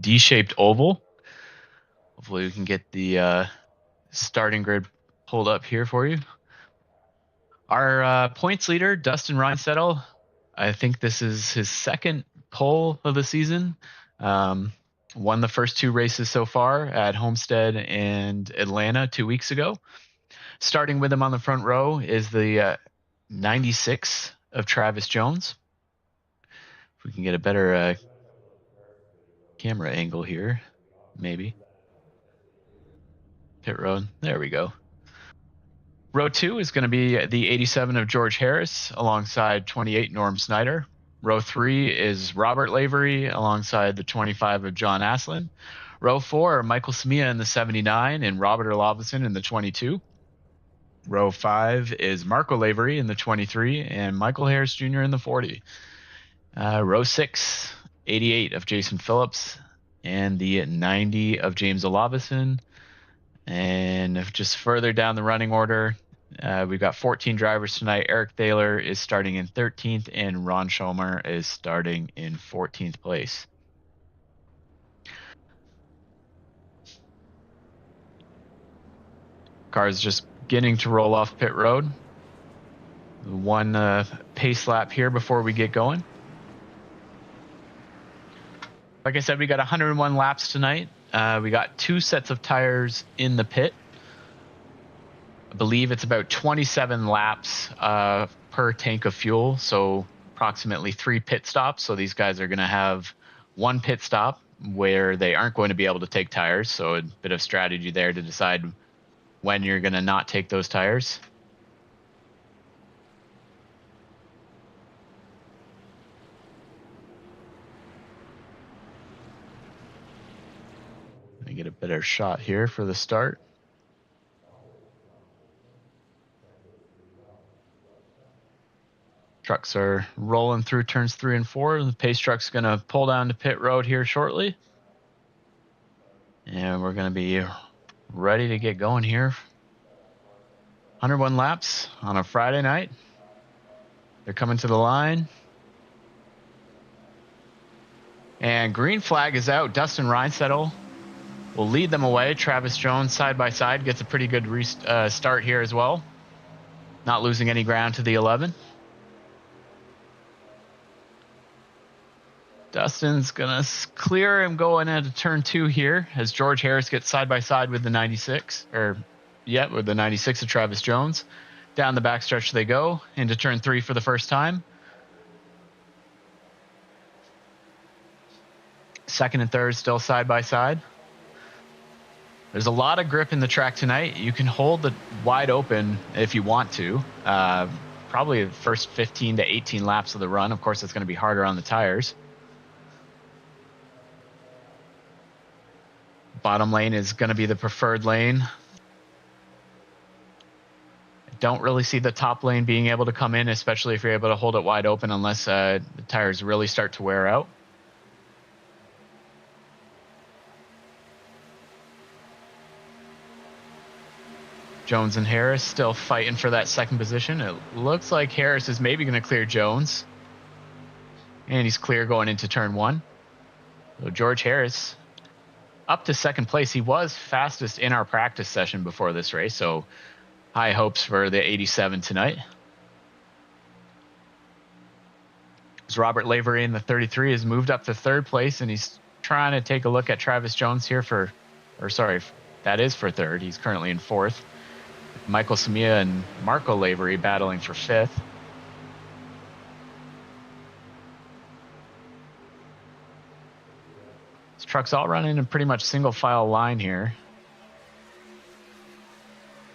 D-shaped oval. Hopefully we can get the starting grid pulled up here for you. Our points leader, Dustin Reinsettel, I think this is his second pole of the season. Won the first 2 races so far at Homestead and Atlanta 2 weeks ago. Starting with him on the front row is the 96 of Travis Jones. If we can get a better camera angle here, maybe. Pit road. There we go. Row 2 is going to be the 87 of George Harris alongside 28 Norm Snyder. Row 3 is Robert Lavery alongside the 25 of John Aslin. Row 4 are Michael Samia in the 79 and Robert Olafson in the 22. Row 5 is Marco Lavery in the 23 and Michael Harris Jr. in the 40. Row 6, 88 of Jason Phillips and the 90 of James Olafson. And just further down the running order, we've got 14 drivers tonight. Eric Thaler is starting in 13th, and Ron Schomer is starting in 14th place. Cars just getting to roll off pit road. One pace lap here before we get going. Like I said, we got 101 laps tonight. We got 2 sets of tires in the pit. I believe it's about 27 laps per tank of fuel, so approximately 3 pit stops. So these guys are going to have 1 pit stop where they aren't going to be able to take tires. So a bit of strategy there to decide when you're going to not take those tires. Let me get a better shot here for the start. Trucks are rolling through turns 3 and 4. The pace truck's going to pull down to pit road here shortly. And we're going to be ready to get going here. 101 laps on a Friday night. They're coming to the line. And green flag is out. Dustin Reinsettel will lead them away. Travis Jones side by side gets a pretty good start here as well. Not losing any ground to the 11. Dustin's gonna clear him going into turn 2 here as George Harris gets side by side with the 96, with the 96 of Travis Jones. Down the backstretch they go into turn 3 for the first time. Second and third still side by side. There's a lot of grip in the track tonight. You can hold it wide open if you want to. Probably the first 15 to 18 laps of the run. Of course, it's going to be harder on the tires. Bottom lane is going to be the preferred lane. I don't really see the top lane being able to come in, especially if you're able to hold it wide open, unless the tires really start to wear out. Jones and Harris still fighting for that second position. It looks like Harris is maybe going to clear Jones. And he's clear going into turn 1. So George Harris up to second place. He was fastest in our practice session before this race, so high hopes for the 87 tonight. As Robert Lavery in the 33 has moved up to third place, and he's trying to take a look at Travis Jones here that is for third. He's currently in fourth. Michael Samia and Marco Lavery battling for fifth. This truck's all running in pretty much single file line here.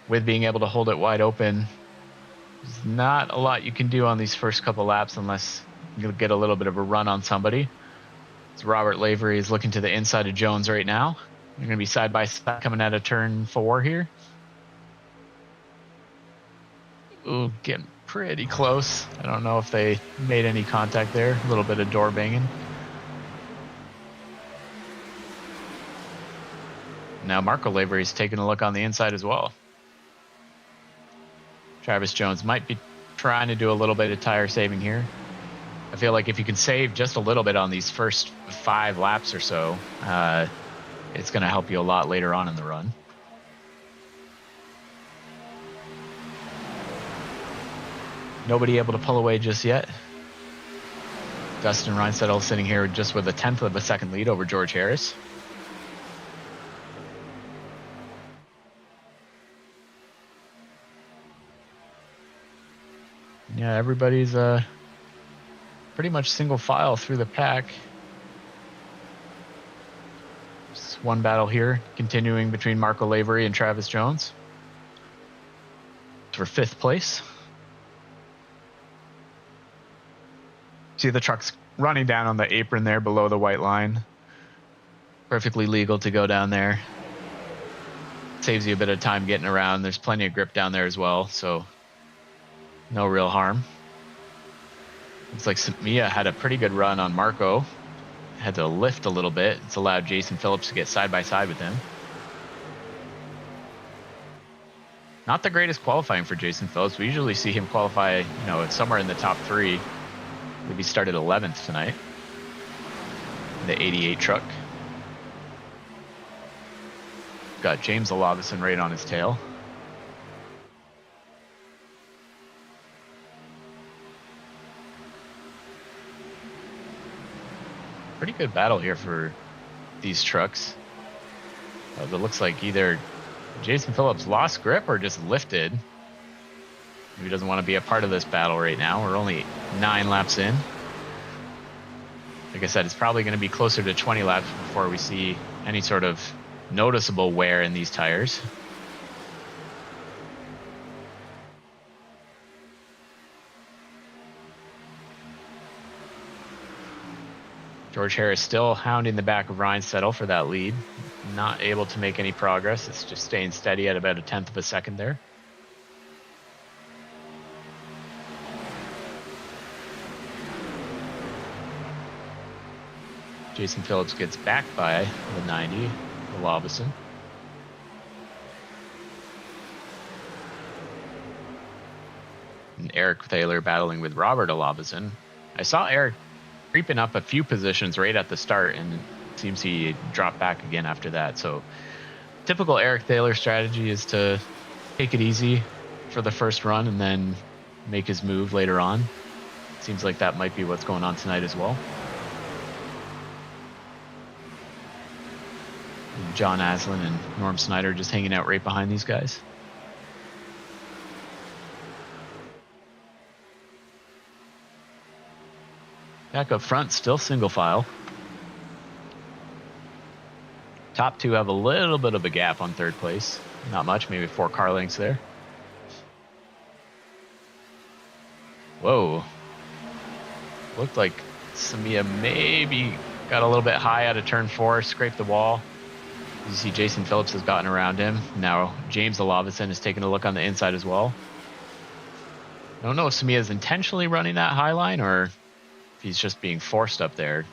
With being able to hold it wide open, there's not a lot you can do on these first couple laps unless you get a little bit of a run on somebody. As Robert Lavery is looking to the inside of Jones right now. They're going to be side by side coming out of turn 4 here. Ooh, getting pretty close. I don't know if they made any contact there. A little bit of door banging. Now Marco Lavery is taking a look on the inside as well. Travis Jones might be trying to do a little bit of tire saving here. I feel like if you can save just a little bit on these first 5 laps or so, it's going to help you a lot later on in the run. Nobody able to pull away just yet. Dustin Reinsettle sitting here just with a 1/10 of a second lead over George Harris. Yeah, everybody's pretty much single file through the pack. Just one battle here, continuing between Marco Lavery and Travis Jones for 5th place. See the trucks running down on the apron there below the white line. Perfectly legal to go down there. Saves you a bit of time getting around. There's plenty of grip down there as well, so no real harm. Looks like Mia had a pretty good run on Marco. Had to lift a little bit. It's allowed Jason Phillips to get side by side with him. Not the greatest qualifying for Jason Phillips. We usually see him qualify, somewhere in the top 3. I believe he started 11th tonight. The 88 truck. Got James Olabison right on his tail. Pretty good battle here for these trucks. It looks like either Jason Phillips lost grip or just lifted. He doesn't want to be a part of this battle right now. We're only 9 laps in. Like I said, it's probably going to be closer to 20 laps before we see any sort of noticeable wear in these tires. George Harris still hounding the back of Reinsettle for that lead. Not able to make any progress. It's just staying steady at about a 1/10 of a second there. Jason Phillips gets back by the 90, Olabison. And Eric Thaler battling with Robert Olabison. I saw Eric creeping up a few positions right at the start, and it seems he dropped back again after that. So typical Eric Thaler strategy is to take it easy for the first run and then make his move later on. Seems like that might be what's going on tonight as well. And John Aslin and Norm Snyder just hanging out right behind these guys. Back up front, still single file. Top 2 have a little bit of a gap on 3rd place. Not much, maybe 4 car lengths there. Whoa. Looked like Samia maybe got a little bit high out of turn 4, scraped the wall. You see Jason Phillips has gotten around him. Now James Olabison is taking a look on the inside as well. I don't know if Samia is intentionally running that high line or if he's just being forced up there.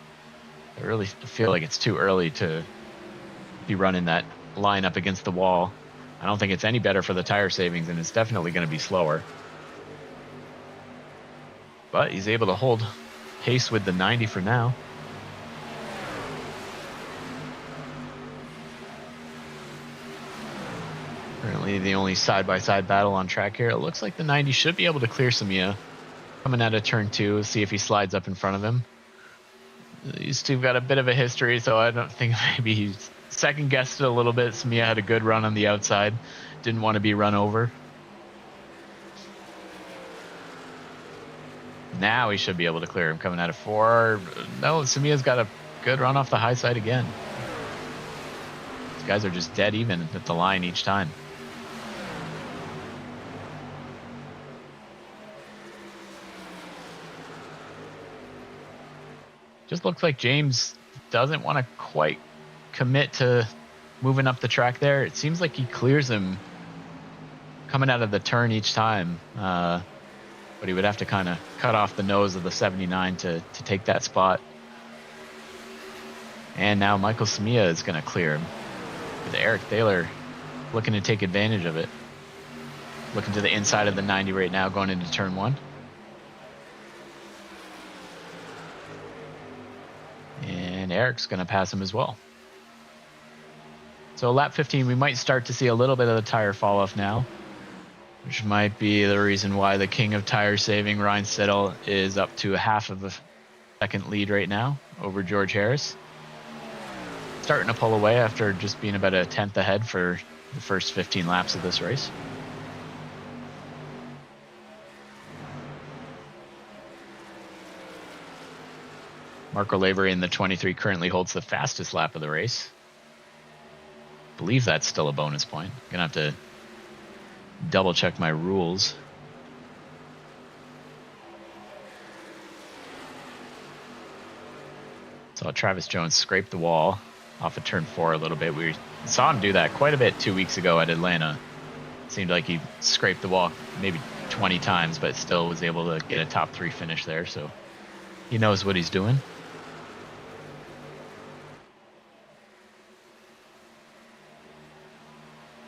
I really feel like it's too early to be running that line up against the wall. I don't think it's any better for the tire savings, and it's definitely going to be slower. But he's able to hold pace with the 90 for now. Currently the only side-by-side battle on track here. It looks like the 90 should be able to clear Samia. Coming out of turn 2, see if he slides up in front of him. These two got a bit of a history, so I don't think maybe he's second-guessed it a little bit. Samia had a good run on the outside. Didn't want to be run over. Now he should be able to clear him coming out of 4. No, Samia's got a good run off the high side again. These guys are just dead even at the line each time. Just looks like James doesn't want to quite commit to moving up the track there. It seems like he clears him coming out of the turn each time. But he would have to kind of cut off the nose of the 79 to take that spot. And now Michael Samia is going to clear him. With Eric Thaler looking to take advantage of it. Looking to the inside of the 90 right now, going into turn 1. Eric's going to pass him as well. So lap 15, we might start to see a little bit of the tire fall off now, which might be the reason why the king of tire saving, Ryan Siddle, is up to a half of a second lead right now over George Harris. Starting to pull away after just being about a tenth ahead for the first 15 laps of this race. Marco Lavery in the 23 currently holds the fastest lap of the race. I believe that's still a bonus point. I'm gonna have to double check my rules. Saw Travis Jones scrape the wall off of turn 4 a little bit. We saw him do that quite a bit 2 weeks ago at Atlanta. Seemed like he scraped the wall maybe 20 times, but still was able to get a top 3 finish there. So he knows what he's doing.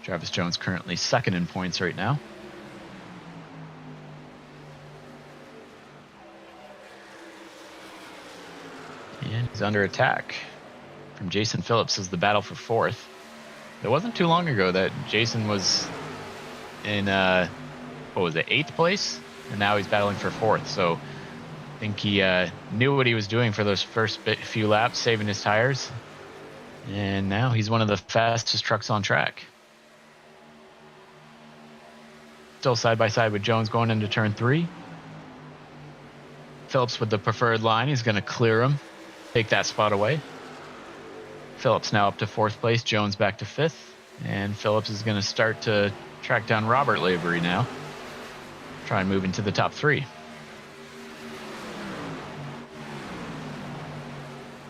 Travis Jones currently second in points right now. And he's under attack from Jason Phillips as the battle for 4th. It wasn't too long ago that Jason was in, 8th place? And now he's battling for 4th. So I think he knew what he was doing for those first few laps, saving his tires. And now he's one of the fastest trucks on track. Still side by side with Jones going into turn 3. Phillips with the preferred line. He's going to clear him, take that spot away. Phillips now up to 4th place. Jones back to 5th. And Phillips is going to start to track down Robert Lavery now. Try and move into the top 3.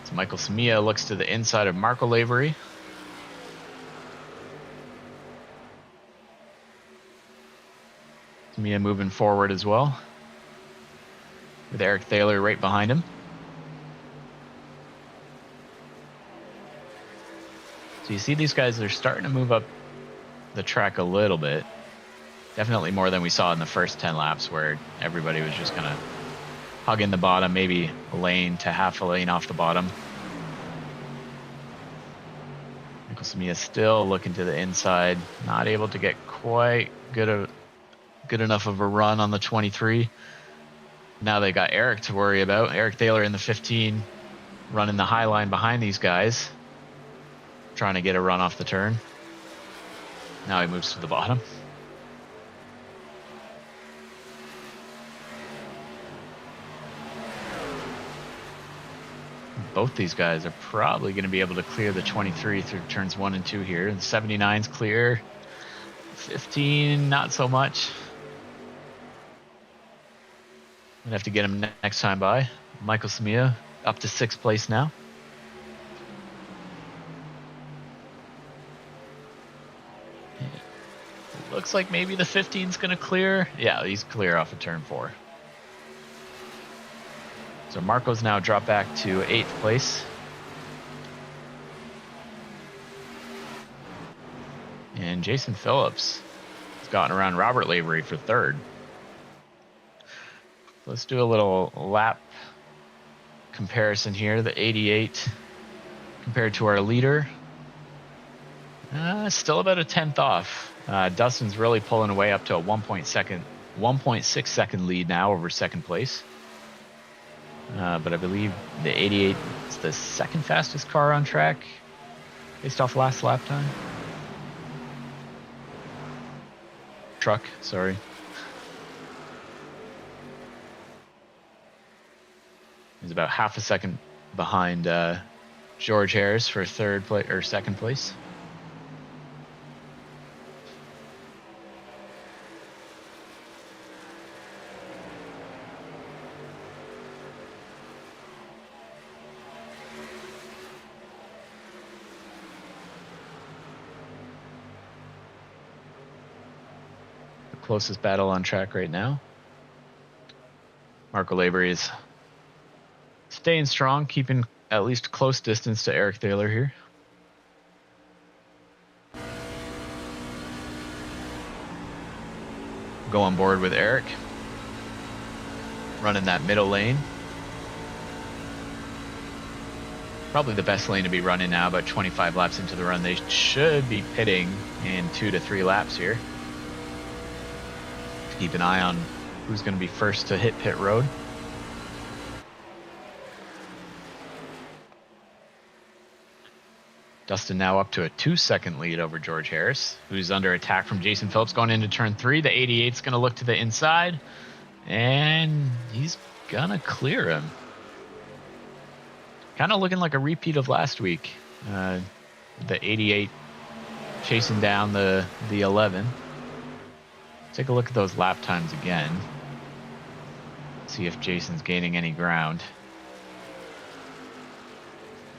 So Michael Samia looks to the inside of Marco Lavery. Samia moving forward as well, with Eric Thaler right behind him. So you see these guys are starting to move up the track a little bit. Definitely more than we saw in the first 10 laps where everybody was just kind of hugging the bottom, maybe a lane to half a lane off the bottom. Michael Samia still looking to the inside, not able to get quite good enough of a run on the 23. Now they got Eric to worry about. Eric Thaler in the 15 running the high line behind these guys, trying to get a run off the turn. Now he moves to the bottom. Both these guys are probably going to be able to clear the 23 through turns 1 and 2 here. The 79's clear. 15, not so much. I'd have to get him next time by. Michael Samia up to 6th place now. It looks like maybe the 15's going to clear. Yeah, he's clear off of turn 4. So Marco's now dropped back to 8th place. And Jason Phillips has gotten around Robert Lavery for 3rd. Let's do a little lap comparison here. The 88 compared to our leader. Still about a 10th off. Dustin's really pulling away up to a 1.6 second lead now over 2nd place. But I believe the 88 is the 2nd fastest car on track based off last lap time. Truck, sorry. He's about half a second behind George Harris for 2nd place. The closest battle on track right now. Marco Lavery is staying strong, keeping at least close distance to Eric Thaler here. Go on board with Eric. Running that middle lane. probably the best lane to be running now, but 25 laps into the run. They should be pitting in 2 to 3 laps here. Keep an eye on who's going to be first to hit pit road. Dustin now up to a 2-second lead over George Harris, who's under attack from Jason Phillips going into turn 3. The 88's going to look to the inside, and he's going to clear him. Kind of looking like a repeat of last week. The 88 chasing down the 11. Take a look at those lap times again. See if Jason's gaining any ground.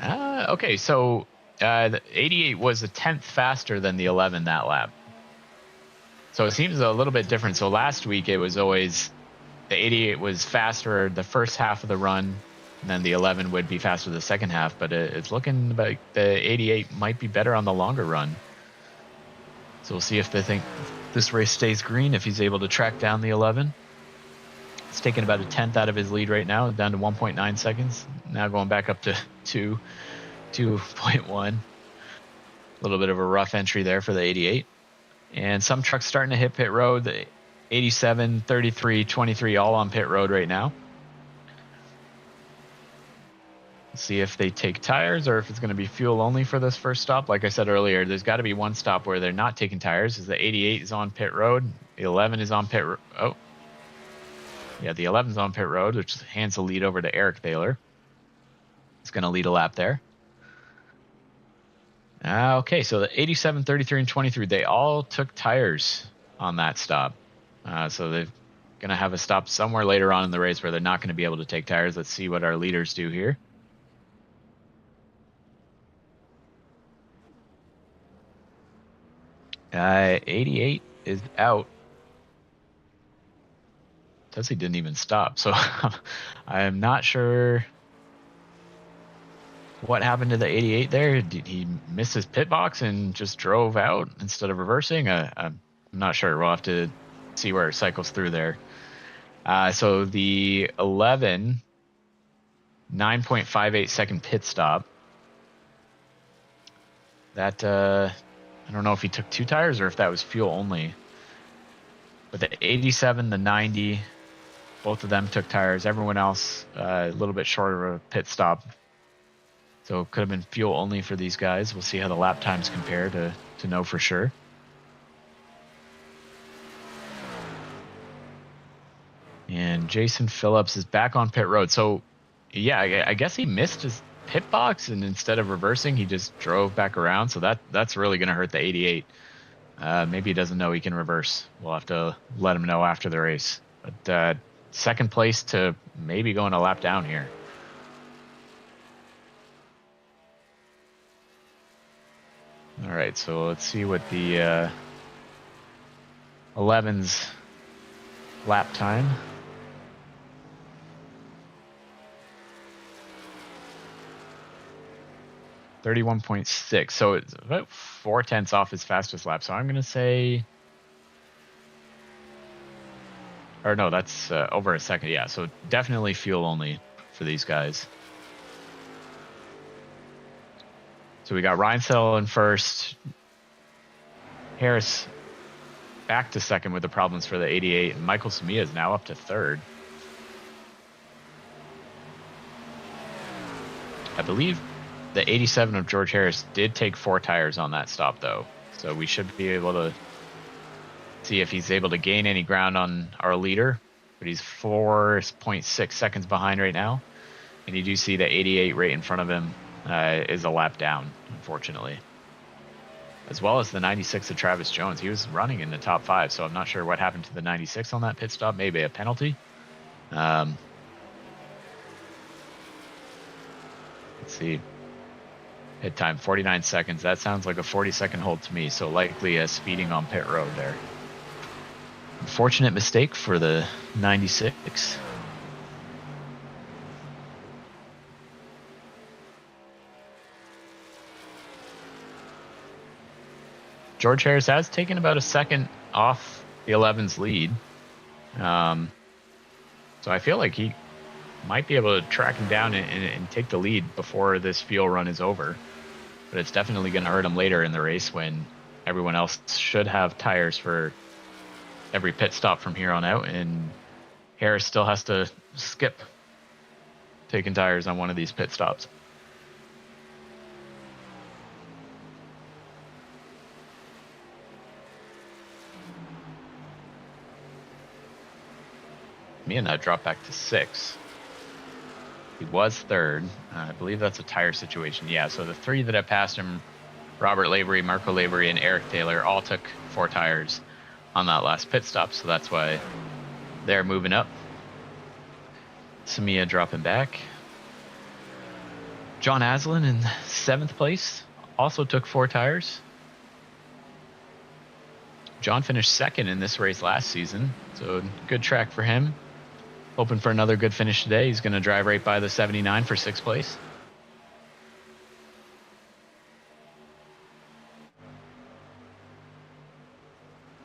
Okay, so the 88 was a 10th faster than the 11 that lap. So it seems a little bit different. So last week it was always the 88 was faster the first half of the run, and then the 11 would be faster the second half. But it's looking like the 88 might be better on the longer run. So we'll see if they think this race stays green, if he's able to track down the 11. It's taking about a 10th out of his lead right now, down to 1.9 seconds. Now going back up to 2.1. A little bit of a rough entry there for the 88. And some trucks starting to hit pit road. The 87, 33, 23 all on pit road right now. See if they take tires or if it's going to be fuel only for this first stop. Like I said earlier, there's got to be one stop where they're not taking tires, as the 88 is on pit road. The 11 is on pit road. Oh. Yeah, the 11's on pit road, which hands the lead over to Eric Thaler. He's going to lead a lap there. Okay, so the 87, 33, and 23, they all took tires on that stop. So they're going to have a stop somewhere later on in the race where they're not going to be able to take tires. Let's see what our leaders do here. 88 is out. Says he didn't even stop, so I'm not sure what happened to the 88 there. Did he miss his pit box and just drove out instead of reversing? I'm not sure. We'll have to see where it cycles through there. So the 11, 9.58 second pit stop. That I don't know if he took 2 tires or if that was fuel only. But the 87, the 90, both of them took tires. Everyone else a little bit shorter of a pit stop. So it could have been fuel only for these guys. We'll see how the lap times compare to know for sure. And Jason Phillips is back on pit road. So, yeah, I guess he missed his pit box, and instead of reversing, he just drove back around. So that's really going to hurt the 88. Maybe he doesn't know he can reverse. We'll have to let him know after the race. But second place to maybe going a lap down here. All right, so let's see what the 11's lap time. .31.6, so it's about 0.4 off his fastest lap. So I'm going to say, or no, that's over a second. Yeah, so definitely fuel only for these guys. So we got Ryan Settle in first. Harris back to second with the problems for the 88. And Michael Samia is now up to third. I believe the 87 of George Harris did take 4 tires on that stop, though. So we should be able to see if he's able to gain any ground on our leader. But he's 4.6 seconds behind right now. And you do see the 88 right in front of him is a lap down, unfortunately. As well as the 96 of Travis Jones. He was running in the top 5, so I'm not sure what happened to the 96 on that pit stop. Maybe a penalty. Let's see. Hit time 49 seconds. That sounds like a 40-second hold to me, so likely speeding on pit road there. Unfortunate mistake for the 96. George Harris has taken about a second off the 11's lead. So I feel like he might be able to track him down and take the lead before this fuel run is over. But it's definitely going to hurt him later in the race when everyone else should have tires for every pit stop from here on out. And Harris still has to skip taking tires on one of these pit stops. Me and that dropped back to 6. He was 3rd. I believe that's a tire situation. Yeah, so the 3 that have passed him, Robert Lavery, Marco Lavery, and Eric Taylor, all took 4 tires on that last pit stop, so that's why they're moving up. Samia dropping back. John Aslan in 7th place, also took 4 tires. John finished 2nd in this race last season, so good track for him. Hoping for another good finish today. He's going to drive right by the 79 for 6th place.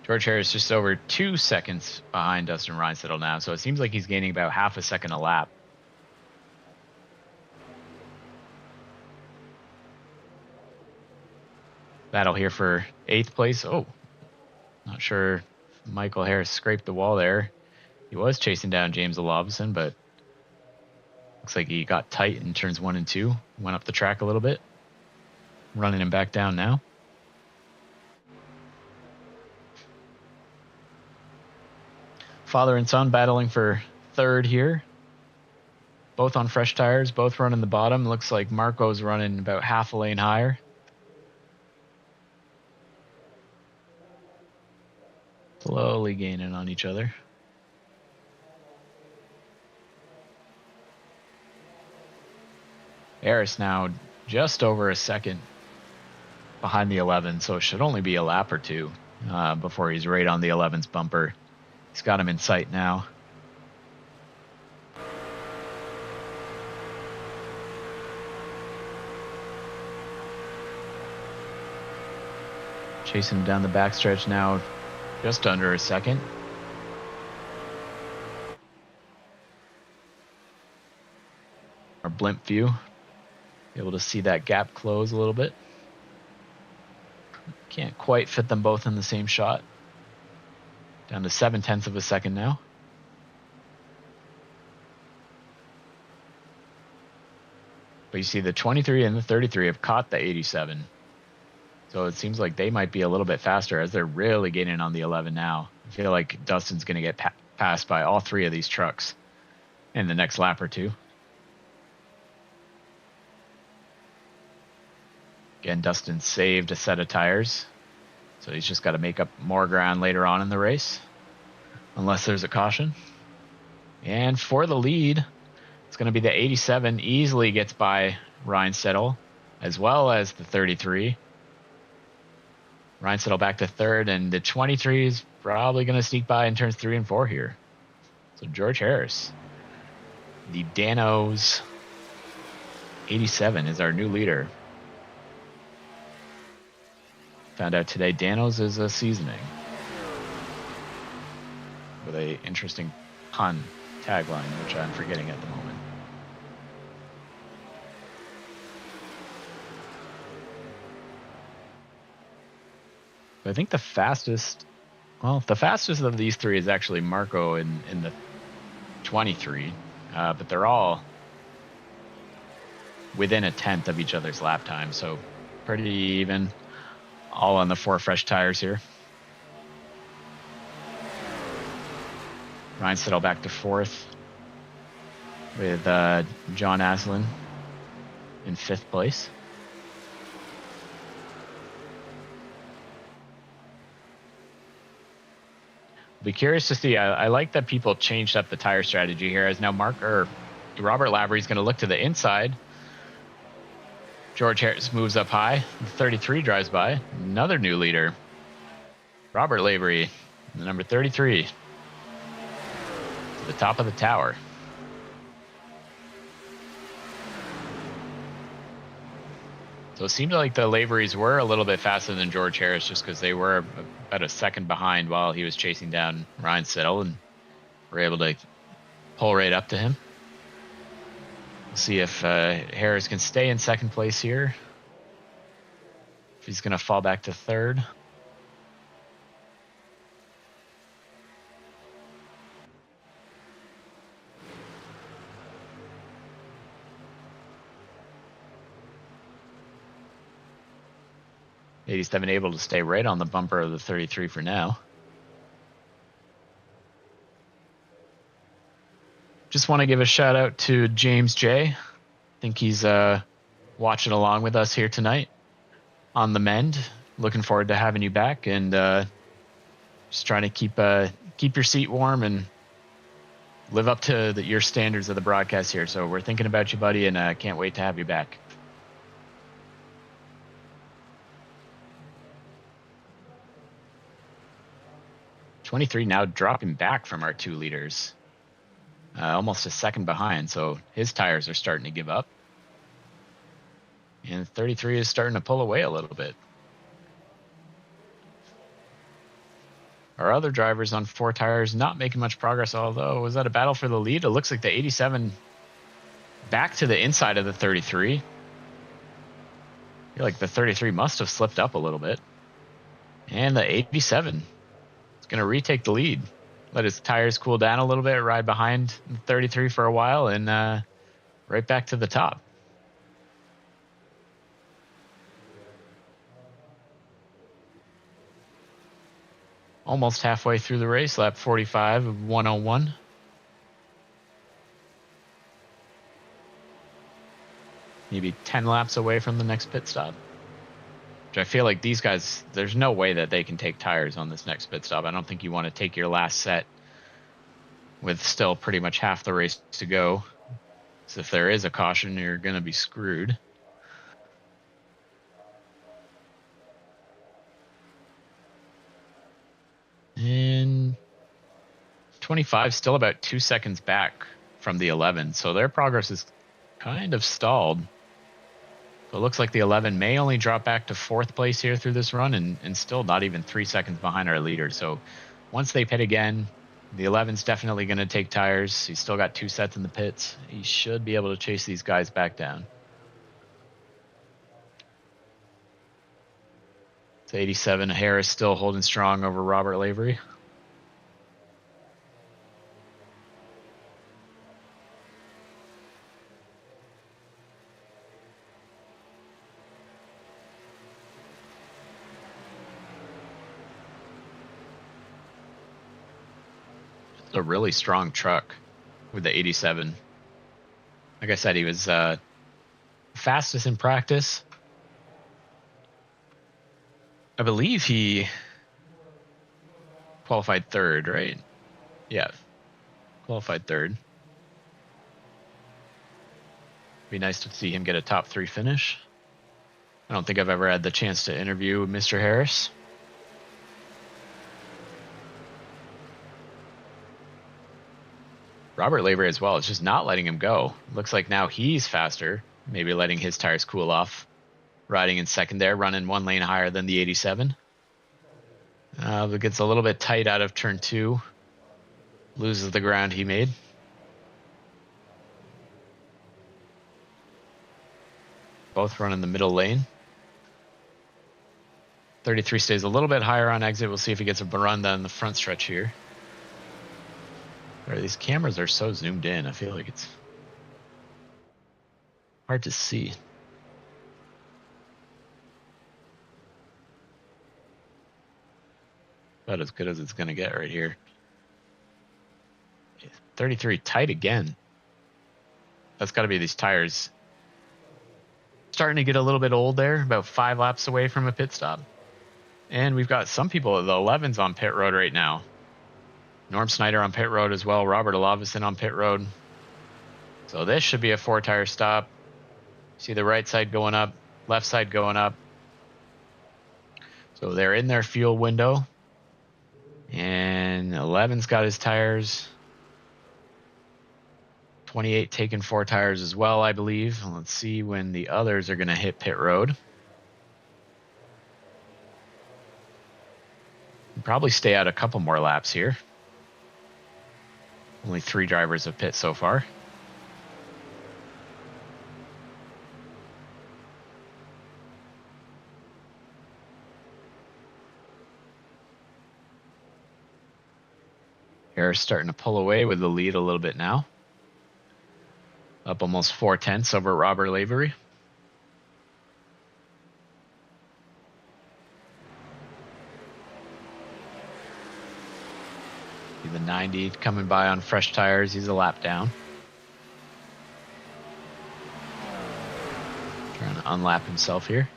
George Harris just over 2 seconds behind Dustin Reinsettle now, so it seems like he's gaining about half a second a lap. Battle here for 8th place. Oh, not sure if Michael Harris scraped the wall there. He was chasing down James Olabson, but looks like he got tight in turns 1 and 2. Went up the track a little bit. Running him back down now. Father and son battling for 3rd here. Both on fresh tires, both running the bottom. Looks like Marco's running about half a lane higher. Slowly gaining on each other. Harris now just over a second behind the 11, so it should only be a lap or 2 before he's right on the 11's bumper. He's got him in sight now. Chasing him down the backstretch now, just under a second. Our blimp view. Able to see that gap close a little bit. Can't quite fit them both in the same shot. Down to 0.7 of a second now. But you see the 23 and the 33 have caught the 87. So it seems like they might be a little bit faster as they're really getting on the 11 now. I feel like Dustin's going to get passed by all 3 of these trucks in the next lap or 2. Again, Dustin saved a set of tires, so he's just got to make up more ground later on in the race, unless there's a caution. And for the lead, it's going to be the 87. Easily gets by Reinsettle, as well as the 33. Reinsettle back to 3rd, and the 23 is probably going to sneak by in turns 3 and 4 here. So George Harris, the Dano's 87, is our new leader. Found out today Dano's is a seasoning. With a interesting pun tagline, which I'm forgetting at the moment. But I think the fastest of these 3 is actually Marco in the 23. But they're all within 1/10 of each other's lap time, so pretty even. All on the 4 fresh tires here. Reinsettle back to 4th with John Aslan in 5th place. Be curious to see. I like that people changed up the tire strategy here, as now Robert Lavery is going to look to the inside. George Harris moves up high. 33 drives by. Another new leader. Robert Lavery, the number 33. To the top of the tower. So it seemed like the Laverys were a little bit faster than George Harris, just because they were about a second behind while he was chasing down Reinsettle, and were able to pull right up to him. See if Harris can stay in second place here. If he's going to fall back to third. '87 able to stay right on the bumper of the 33 for now. Just want to give a shout out to James J. I think he's watching along with us here tonight on the mend. Looking forward to having you back, and just trying to keep your seat warm and live up to your standards of the broadcast here. So we're thinking about you, buddy, and can't wait to have you back. '23 now dropping back from our 2 leaders. Almost a second behind, so his tires are starting to give up. And 33 is starting to pull away a little bit. Our other drivers on 4 tires not making much progress, although was that a battle for the lead? It looks like the 87 back to the inside of the 33. I feel like the 33 must have slipped up a little bit. And the 87 is going to retake the lead. Let his tires cool down a little bit, ride behind the 33 for a while, and right back to the top. Almost halfway through the race, lap 45 of 101. Maybe 10 laps away from the next pit stop. Which I feel like these guys, there's no way that they can take tires on this next pit stop. I don't think you want to take your last set with still pretty much half the race to go. So if there is a caution, you're going to be screwed. And 25 still about 2 seconds back from the 11. So their progress is kind of stalled. So it looks like the 11 may only drop back to 4th place here through this run, and still not even 3 seconds behind our leader. So once they pit again, the 11's definitely going to take tires. He's still got 2 sets in the pits. He should be able to chase these guys back down. It's 87. Harris still holding strong over Robert Lavery. A really strong truck with the 87. Like I said, he was fastest in practice. I believe he qualified 3rd, right? Yeah, qualified 3rd. Be nice to see him get a top 3 finish. I don't think I've ever had the chance to interview Mr. Harris. Robert Lavery as well. It's just not letting him go. Looks like now he's faster. Maybe letting his tires cool off. Riding in second there, running 1 lane higher than the 87. It gets a little bit tight out of turn 2. Loses the ground he made. Both running the middle lane. 33 stays a little bit higher on exit. We'll see if he gets a run down the front stretch here. These cameras are so zoomed in. I feel like it's hard to see. About as good as it's going to get right here. 33 tight again. That's got to be these tires starting to get a little bit old there, about 5 laps away from a pit stop. And we've got some people, the 11's on pit road right now. Norm Snyder on pit road as well. Robert Olavison on pit road. So this should be a 4-tire stop. See the right side going up, left side going up. So they're in their fuel window. And 11's got his tires. 28 taking 4 tires as well, I believe. Let's see when the others are going to hit pit road. Probably stay out a couple more laps here. Only 3 drivers have pit so far. Harris starting to pull away with the lead a little bit now. Up almost 4/10 over Robert Lavery. The 90 coming by on fresh tires. He's a lap down. Trying to unlap himself here.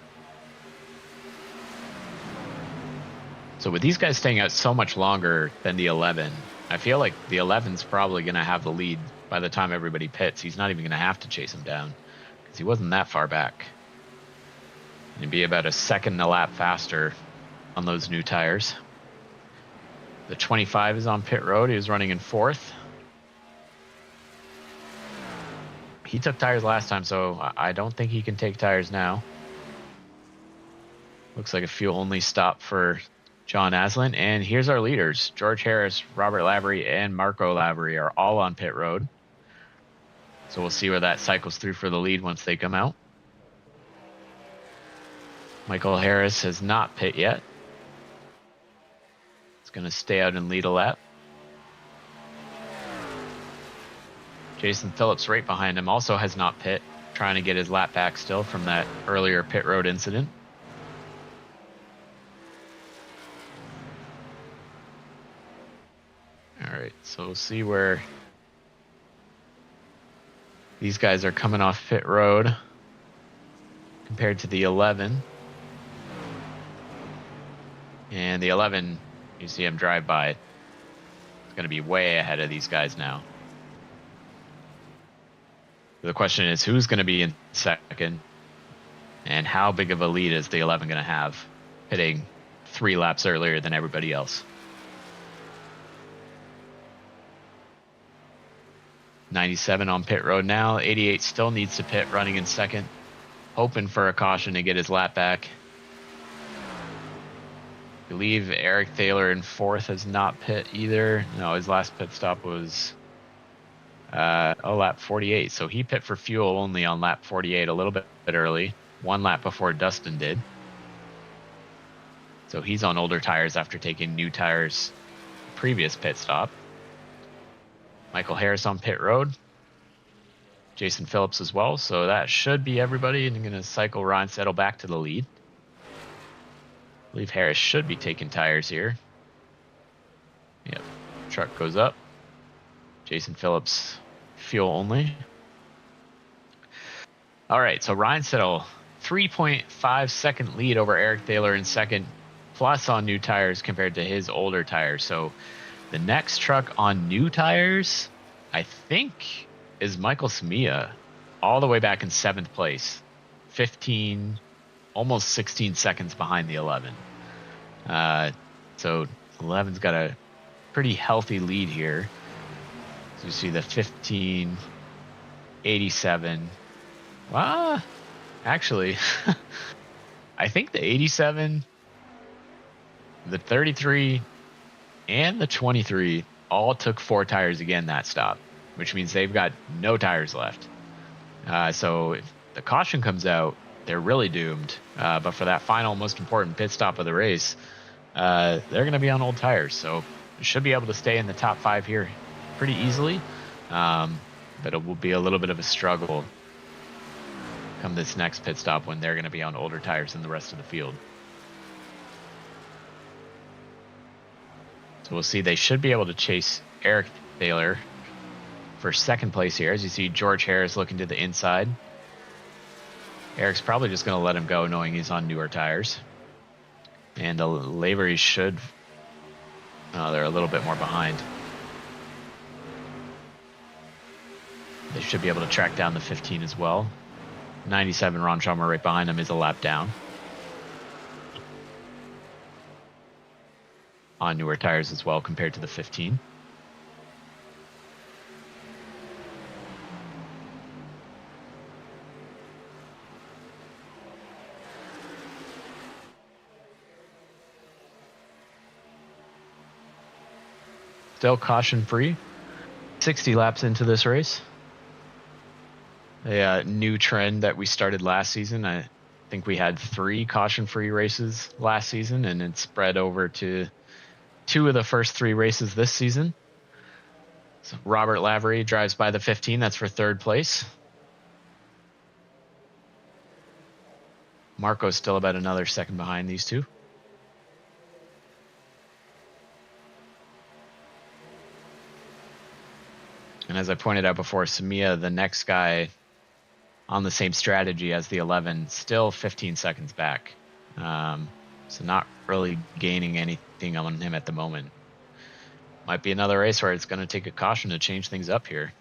So with these guys staying out so much longer than the 11, I feel like the 11's probably going to have the lead by the time everybody pits. He's not even going to have to chase him down because he wasn't that far back. He'd be about a second a lap faster on those new tires. The 25 is on pit road. He was running in 4th. He took tires last time, so I don't think he can take tires now. Looks like a fuel-only stop for John Aslan. And here's our leaders. George Harris, Robert Lavery, and Marco Lavery are all on pit road. So we'll see where that cycles through for the lead once they come out. Michael Harris has not pit yet. He's going to stay out and lead a lap. Jason Phillips right behind him also has not pit, trying to get his lap back still from that earlier pit road incident. All right, so we'll see where these guys are coming off pit road compared to the 11. And the 11, you see him drive by. It's going to be way ahead of these guys now. The question is, who's going to be in second? And how big of a lead is the 11 going to have, hitting 3 laps earlier than everybody else? 97 on pit road now. 88 still needs to pit, running in second, hoping for a caution to get his lap back. I believe Eric Thaler in 4th has not pit either. No, his last pit stop was lap 48. So he pit for fuel only on lap 48, a little bit early, 1 lap before Dustin did. So he's on older tires after taking new tires previous pit stop. Michael Harris on pit road. Jason Phillips as well. So that should be everybody. And I'm going to cycle Ryan Settle back to the lead. I believe Harris should be taking tires here. Yep. Truck goes up. Jason Phillips, fuel only. All right, so Ryan Settle, 3.5 second lead over Eric Thaler in second, plus on new tires compared to his older tires. So the next truck on new tires, I think, is Michael Samia, all the way back in 7th place. 15, almost 16 seconds behind the 11. So 11's got a pretty healthy lead here. So you see the 15, 87. Actually, I think the 87, the 33, and the 23 all took 4 tires again that stop, which means they've got no tires left. So if the caution comes out, they're really doomed. But for that final, most important pit stop of the race, they're going to be on old tires. So should be able to stay in the top 5 here pretty easily. But it will be a little bit of a struggle come this next pit stop when they're going to be on older tires than the rest of the field. So we'll see. They should be able to chase Eric Thaler for 2nd place here. As you see, George Harris looking to the inside. Eric's probably just going to let him go, knowing he's on newer tires. And the Lavery should... Oh, they're a little bit more behind. They should be able to track down the 15 as well. 97, Ron Chalmer right behind him, is a lap down. On newer tires as well compared to the 15. Still caution free. 60 laps into this race. A new trend that we started last season. I think we had 3 caution-free races last season, and it spread over to 2 of the first 3 races this season. So Robert Lavery drives by the 15. That's for third place. Marco's still about another second behind these two. And as I pointed out before, Samia, the next guy on the same strategy as the 11, still 15 seconds back. So not really gaining anything on him at the moment. Might be another race where it's going to take a caution to change things up here.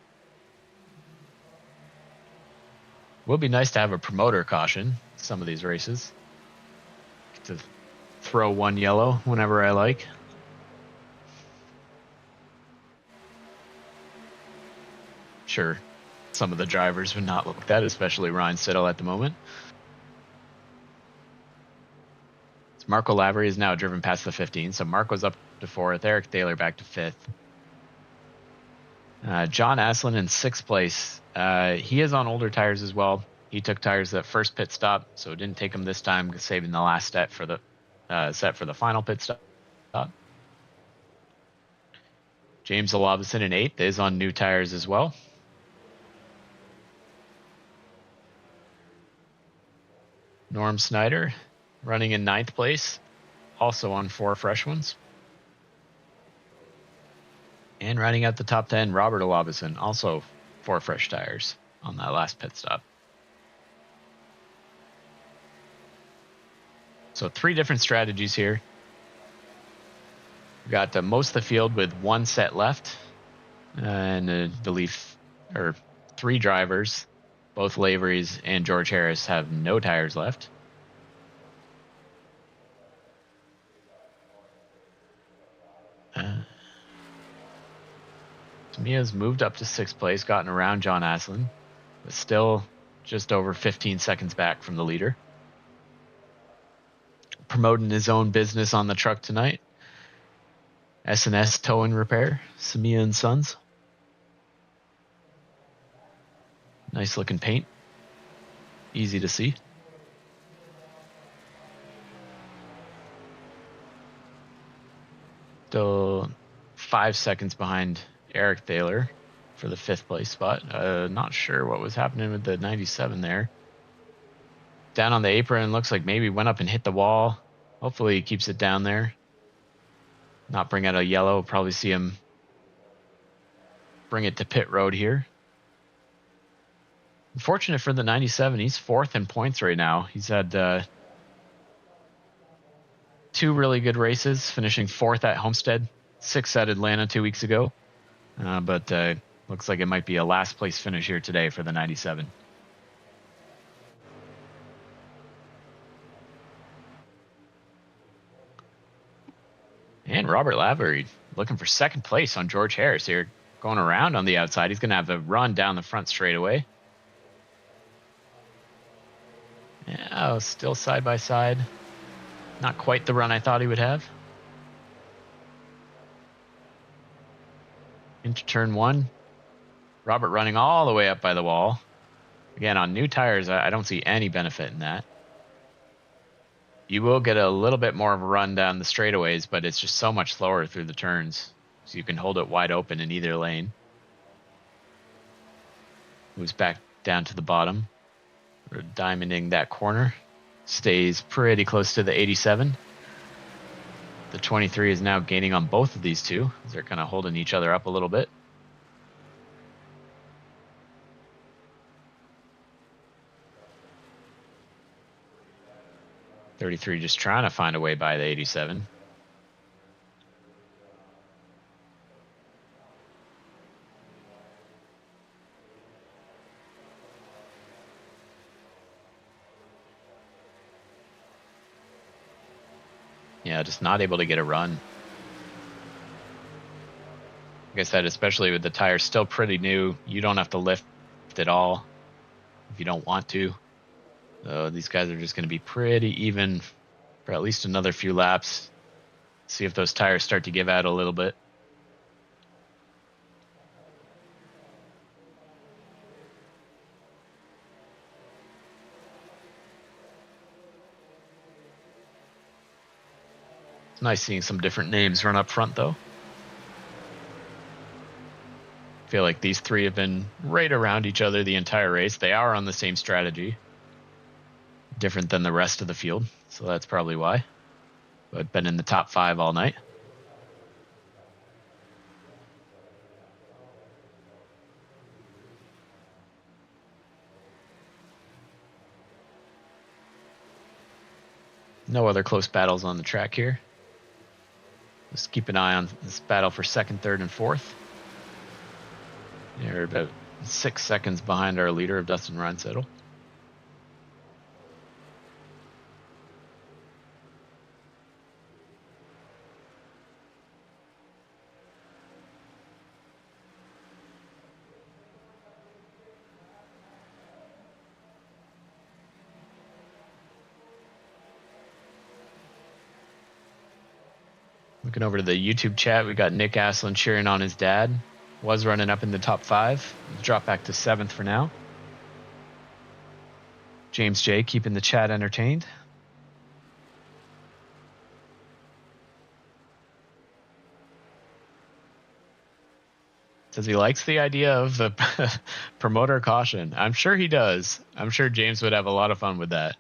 Will be nice to have a promoter caution some of these races. To throw one yellow whenever I like. Sure, some of the drivers would not look that, especially Ryan Siddle at the moment. So Marco Lavery is now driven past the 15, so Marco's up to 4th, Eric Thaler back to 5th. John Aslin in 6th place. He is on older tires as well. He took tires that first pit stop, so it didn't take him this time, saving the last set for the final pit stop. James Olabison in 8th is on new tires as well. Norm Snyder running in 9th place, also on 4 fresh ones. And riding out the top 10, Robert Olabison, also 4 fresh tires on that last pit stop. So 3 different strategies here. We've got most of the field with 1 set left, and I believe 3 drivers. Both Lavery's and George Harris have no tires left. Mia's moved up to 6th place, gotten around John Aslin, but still just over 15 seconds back from the leader. Promoting his own business on the truck tonight. S&S Towing Repair, Samia and Sons. Nice looking paint. Easy to see. Still 5 seconds behind Eric Thaler for the 5th place spot. Not sure what was happening with the 97 there. Down on the apron, looks like maybe went up and hit the wall. Hopefully he keeps it down there. Not bring out a yellow. Probably see him bring it to pit road here. Unfortunate for the 97, he's 4th in points right now. He's had 2 really good races, finishing 4th at Homestead, 6th at Atlanta 2 weeks ago. But looks like it might be a last place finish here today for the 97. And Robert Lavery looking for 2nd place on George Harris here. Going around on the outside. He's going to have a run down the front straightaway. Yeah, still side by side. Not quite the run I thought he would have. Into turn 1. Robert running all the way up by the wall. Again, on new tires, I don't see any benefit in that. You will get a little bit more of a run down the straightaways, but it's just so much slower through the turns. So you can hold it wide open in either lane. Moves back down to the bottom. We're diamonding that corner. Stays pretty close to the 87. The 23 is now gaining on both of these two. They're kind of holding each other up a little bit. .33 just trying to find a way by the 87. Yeah, just not able to get a run. Like I said, especially with the tires still pretty new, you don't have to lift at all if you don't want to. So these guys are just going to be pretty even for at least another few laps. See if those tires start to give out a little bit. It's nice seeing some different names run up front, though. feel like these three have been right around each other the entire race. They are on the same strategy, different than the rest of the field, so that's probably why. But been in the top 5 all night. No other close battles on the track here. Just keep an eye on this battle for second, third, and fourth. They're about 6 seconds behind our leader of Dustin Reinsettle. Looking over to the YouTube chat, we got Nick Aslin cheering on his dad. Was running up in the top 5. He's dropped back to 7th for now. James J keeping the chat entertained. Says he likes the idea of the promoter caution. I'm sure he does. I'm sure James would have a lot of fun with that.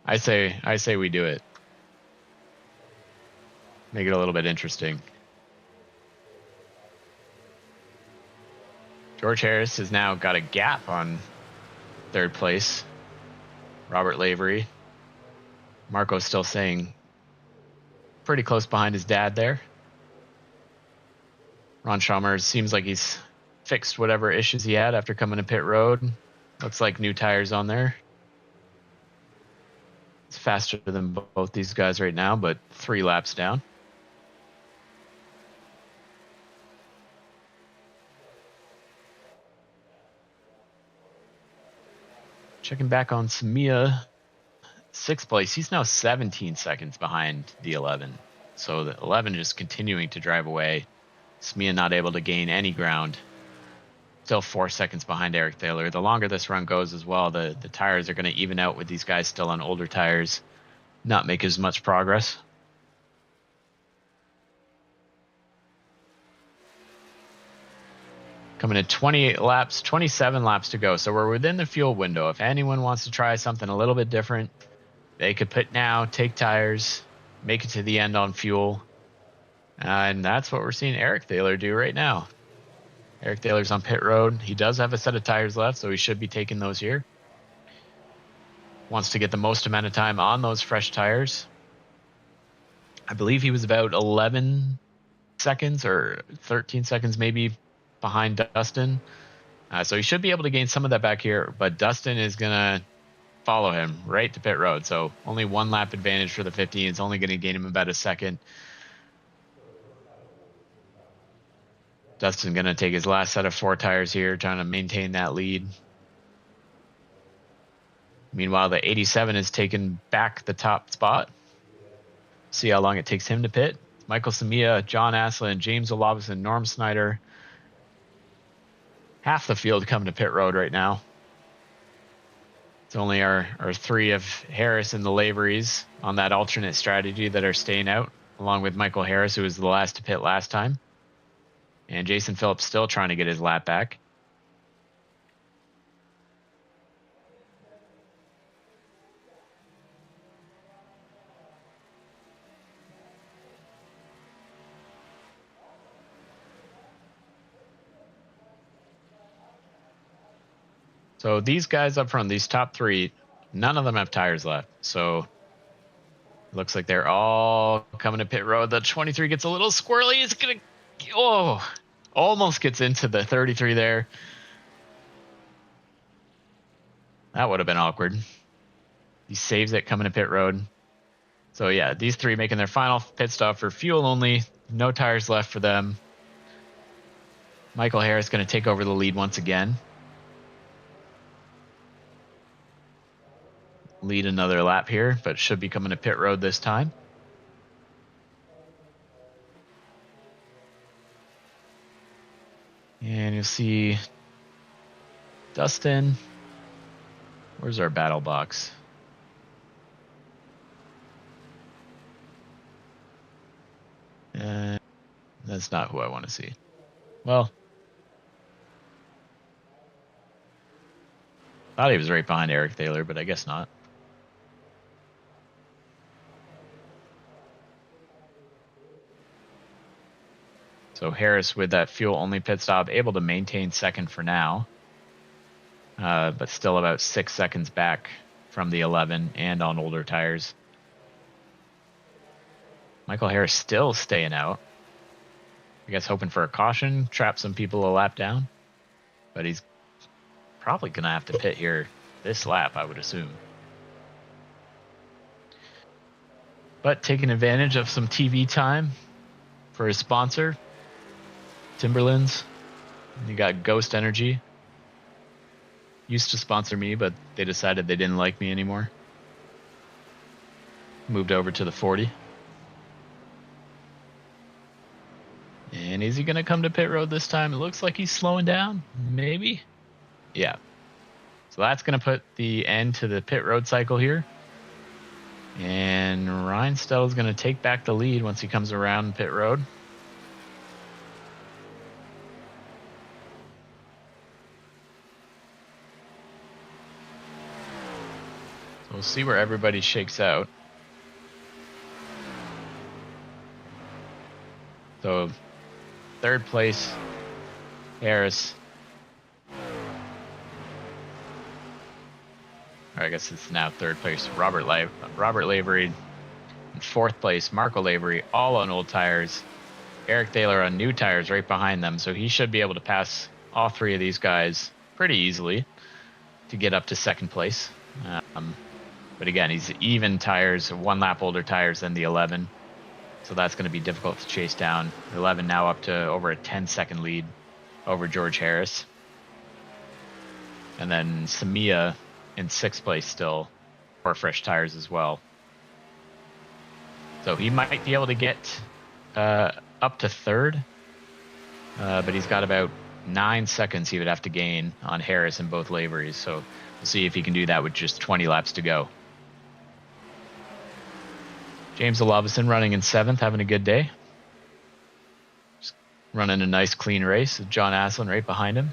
I say we do it. Make it a little bit interesting. George Harris has now got a gap on 3rd place. Robert Lavery. Marco's still saying pretty close behind his dad there. Ron Schaummer seems like he's fixed whatever issues he had after coming to pit road. Looks like new tires on there. It's faster than both these guys right now, but 3 laps down. Checking back on Samia, 6th place. He's now 17 seconds behind the 11. So the 11 is continuing to drive away. Samia not able to gain any ground. Still 4 seconds behind Eric Thaler. The longer this run goes as well, the tires are going to even out with these guys still on older tires. Not make as much progress. Coming in 28 laps, 27 laps to go. So we're within the fuel window. If anyone wants to try something a little bit different, they could pit now, take tires, make it to the end on fuel. And that's what we're seeing Eric Thaler do right now. Eric Thaler's on pit road. He does have a set of tires left, so he should be taking those here. Wants to get the most amount of time on those fresh tires. I believe he was about 11 seconds or 13 seconds maybe behind Dustin. So he should be able to gain some of that back here, but Dustin is going to follow him right to pit road. So only 1 lap advantage for the 15. It's only going to gain him about a second. Dustin going to take his last set of 4 tires here, trying to maintain that lead. Meanwhile, the 87 has taken back the top spot. See how long it takes him to pit. Michael Samia, John Aslin, James Olabison, Norm Snyder. Half the field coming to pit road right now. It's only our 3 of Harris and the Laveries on that alternate strategy that are staying out, along with Michael Harris, who was the last to pit last time. And Jason Phillips still trying to get his lap back. So these guys up front, these top 3, none of them have tires left. So looks like they're all coming to pit road. The 23 gets a little squirrely. It's going to, almost gets into the 33 there. That would have been awkward. He saves it coming to pit road. So yeah, these 3 making their final pit stop for fuel only. No tires left for them. Michael Harris going to take over the lead once again. Lead another lap here, but should be coming to pit road this time. And you'll see Dustin. Where's our battle box? That's not who I want to see. Well, Thought he was right behind Eric Thaler, but I guess not. So Harris with that fuel-only pit stop, able to maintain second for now, but still about 6 seconds back from the 11 and on older tires. Michael Harris still staying out. I guess hoping for a caution, trap some people a lap down, but he's probably going to have to pit here this lap, I would assume. But taking advantage of some TV time for his sponsor, Timberlands. You got Ghost Energy. Used to sponsor me, but they decided they didn't like me anymore. Moved over to the 40. And is he going to come to pit road this time? It looks like he's slowing down. Maybe. Yeah. So that's going to put the end to the pit road cycle here. And Ryan Stettle's going to take back the lead once he comes around pit road. So we'll see where everybody shakes out. So third place, Harris. Or I guess it's now third place, Robert Lavery. In fourth place, Marco Lavery, all on old tires. Eric Thaler on new tires right behind them. So he should be able to pass all three of these guys pretty easily to get up to second place. But again, he's even tires, one lap older tires than the 11. So that's going to be difficult to chase down. 11 now up to over a 10-second lead over George Harris. And then Samia in sixth place still, for fresh tires as well. So he might be able to get up to third, but he's got about 9 seconds he would have to gain on Harris and both Laveries. So we'll see if he can do that with just 20 laps to go. James Olavison running in seventh, having a good day. Just running a nice clean race with John Aslan right behind him.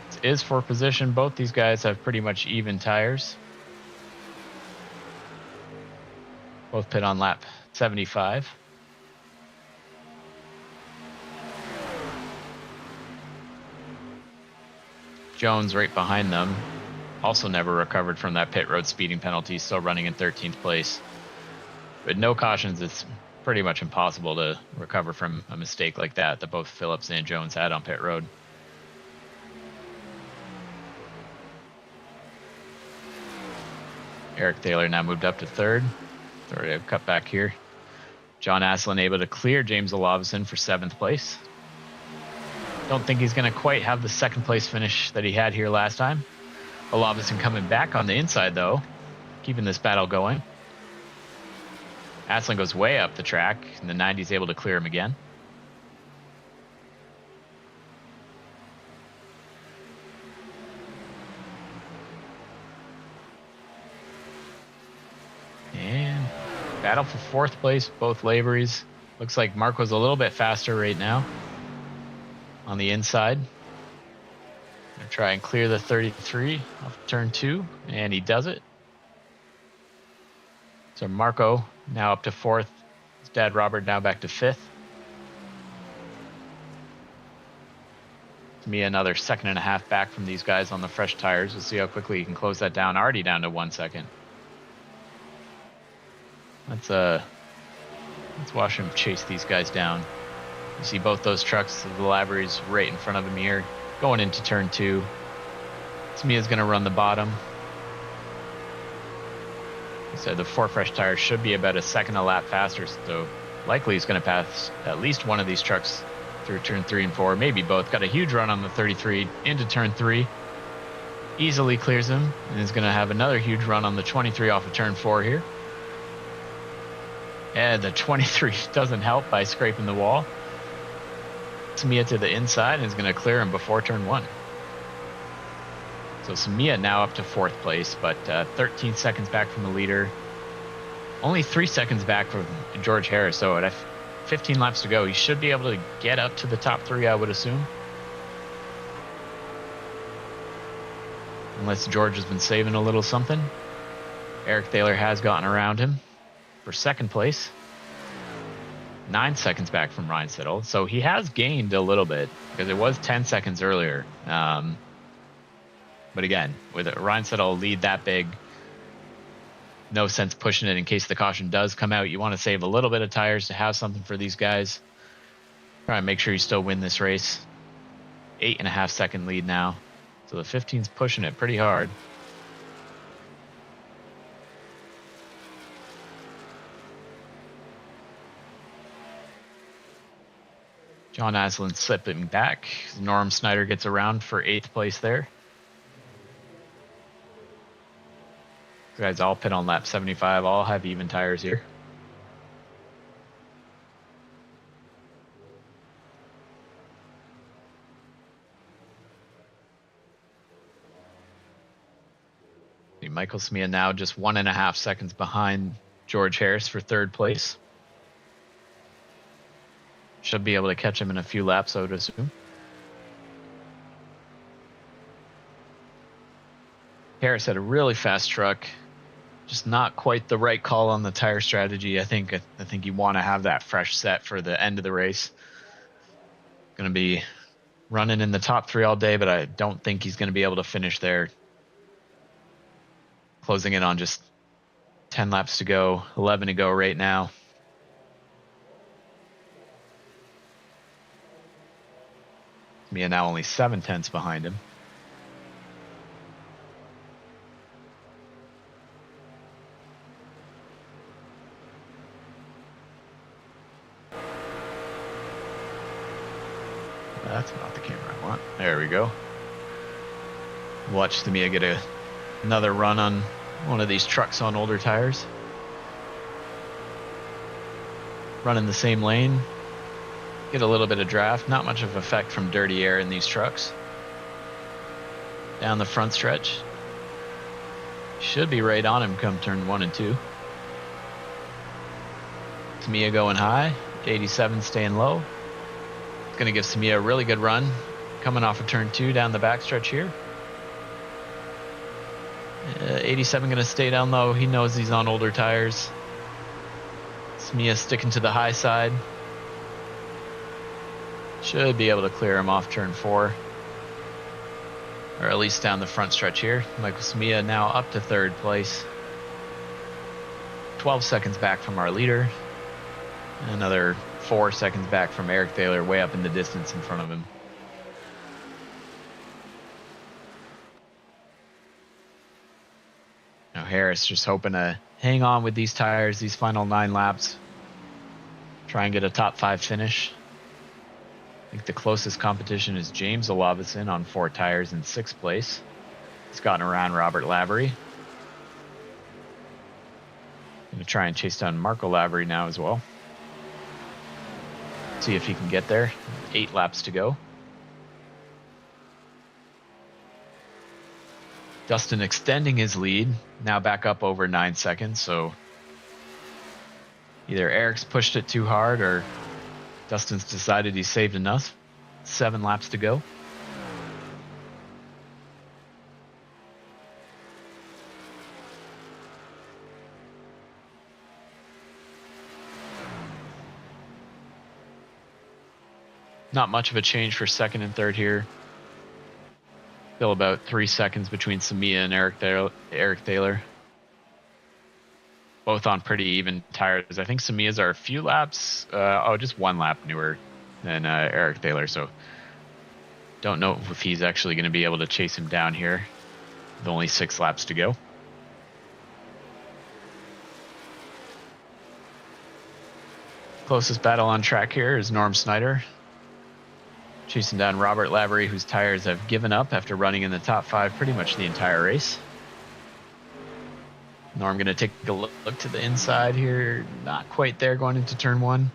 This is for position. Both these guys have pretty much even tires. Both pit on lap 75. Jones right behind them. Also never recovered from that pit road speeding penalty, still running in 13th place. With no cautions, it's pretty much impossible to recover from a mistake like that both Phillips and Jones had on pit road. Eric Thaler now moved up to third. Sorry, I've cut back here. John Aslan able to clear James Olavison for 7th place. Don't think he's going to quite have the second place finish that he had here last time. Olavison coming back on the inside, though, keeping this battle going. Aslan goes way up the track, and the 90's able to clear him again. And battle for 4th place, both Laveries. Looks like Marco's a little bit faster right now on the inside. Gonna try and clear the 33 off turn 2, and he does it. So Marco now up to 4th. His dad Robert now back to 5th. To me, another 1.5 seconds back from these guys on the fresh tires. We'll see how quickly he can close that down. Already down to 1 second. Let's watch him chase these guys down. You see both those trucks, the Laveries right in front of him here. Going into turn 2. Samia's going to run the bottom. So the 4 fresh tires should be about 1 second a lap faster. So likely he's going to pass at least one of these trucks through turn 3 and 4. Maybe both. Got a huge run on the 33 into turn 3. Easily clears him. And is going to have another huge run on the 23 off of turn 4 here. And the 23 doesn't help by scraping the wall. Samia to the inside and is going to clear him before turn 1. So Samia now up to 4th place, but 13 seconds back from the leader. Only 3 seconds back from George Harris. So at 15 laps to go, he should be able to get up to the top 3, I would assume. unless George has been saving a little something. Eric Thaler has gotten around him for second place. 9 seconds back from Ryan Siddle. So he has gained a little bit because it was 10 seconds earlier. But again, with Ryan Siddle lead that big, no sense pushing it in case the caution does come out. You want to save a little bit of tires to have something for these guys. Try and make sure you still win this race. 8.5 second lead now. So the 15's pushing it pretty hard. John Aslan slipping back. Norm Snyder gets around for 8th place there. You guys all pit on lap 75, all have even tires here. Michael Smia now just 1.5 seconds behind George Harris for 3rd place. Should be able to catch him in a few laps, I would assume. Harris had a really fast truck. Just not quite the right call on the tire strategy. I think you want to have that fresh set for the end of the race. Going to be running in the top 3 all day, but I don't think he's going to be able to finish there. Closing in on just 10 laps to go, 11 to go right now. Mia now only 7/10 behind him. That's not the camera I want. There we go. Watch the Mia get another run on one of these trucks on older tires. Running the same lane. Get a little bit of draft. Not much of effect from dirty air in these trucks. Down the front stretch. Should be right on him come turn 1 and 2. Tamiya going high. 87 staying low. It's going to give Tamiya a really good run. Coming off of turn 2 down the backstretch here. 87 going to stay down low. He knows he's on older tires. Tamiya sticking to the high side. Should be able to clear him off turn 4. Or at least down the front stretch here. Michael Smia now up to 3rd place. 12 seconds back from our leader. Another 4 seconds back from Eric Thaler, way up in the distance in front of him. Now Harris just hoping to hang on with these tires, these final 9 laps. Try and get a top 5 finish. I think the closest competition is James Olabison on 4 tires in 6th place. He's gotten around Robert Lavery. Going to try and chase down Marco Lavery now as well. See if he can get there. 8 laps to go. Dustin extending his lead, now back up over 9 seconds, so either Eric's pushed it too hard or Dustin's decided he's saved enough. 7 laps to go. Not much of a change for 2nd and 3rd here. Still about 3 seconds between Samia and Eric Thaler. Both on pretty even tires. I think Samia's are a few laps, just 1 lap newer than Eric Thaler. So don't know if he's actually going to be able to chase him down here with only 6 laps to go. Closest battle on track here is Norm Snyder. Chasing down Robert Lavery, whose tires have given up after running in the top 5 pretty much the entire race. Norm going to take a look to the inside here. Not quite there going into turn 1.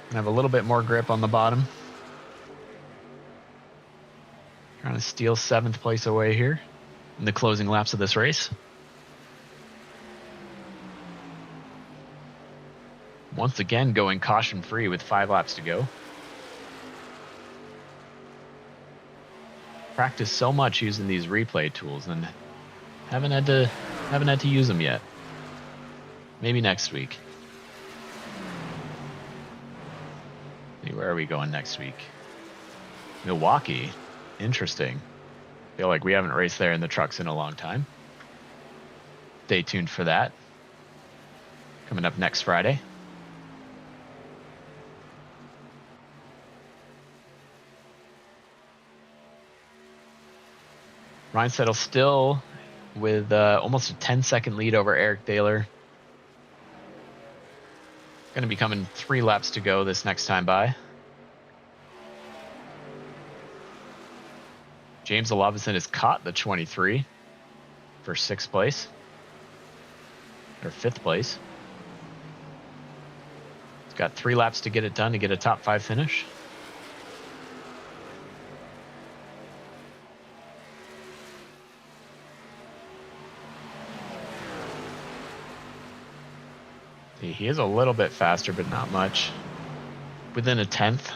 Gonna have a little bit more grip on the bottom. Trying to steal 7th place away here in the closing laps of this race. Once again going caution free with 5 laps to go. practiced so much using these replay tools and haven't had to use them yet. Maybe next week. Where are we going next week? Milwaukee. Interesting. Feel like we haven't raced there in the trucks in a long time. Stay tuned for that. Coming up next Friday. Ryan Settle still with almost a 10-second lead over Eric Daler. Going to be coming 3 laps to go this next time by. James Olavison has caught the 23 for 6th place. Or 5th place. He's got 3 laps to get it done to get a top 5 finish. He is a little bit faster, but not much. Within a 10th.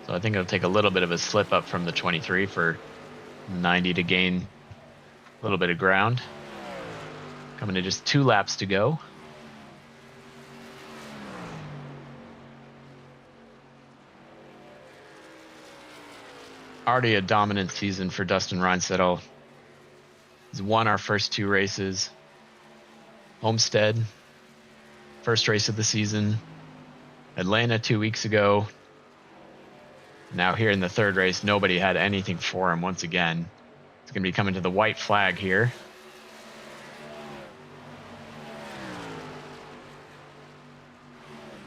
So I think it'll take a little bit of a slip up from the 23 for 90 to gain a little bit of ground. Coming to just 2 laps to go. Already a dominant season for Dustin Reinsettle. He's won our first 2 races. Homestead, first race of the season. Atlanta 2 weeks ago. Now here in the 3rd race, nobody had anything for him once again. It's going to be coming to the white flag here.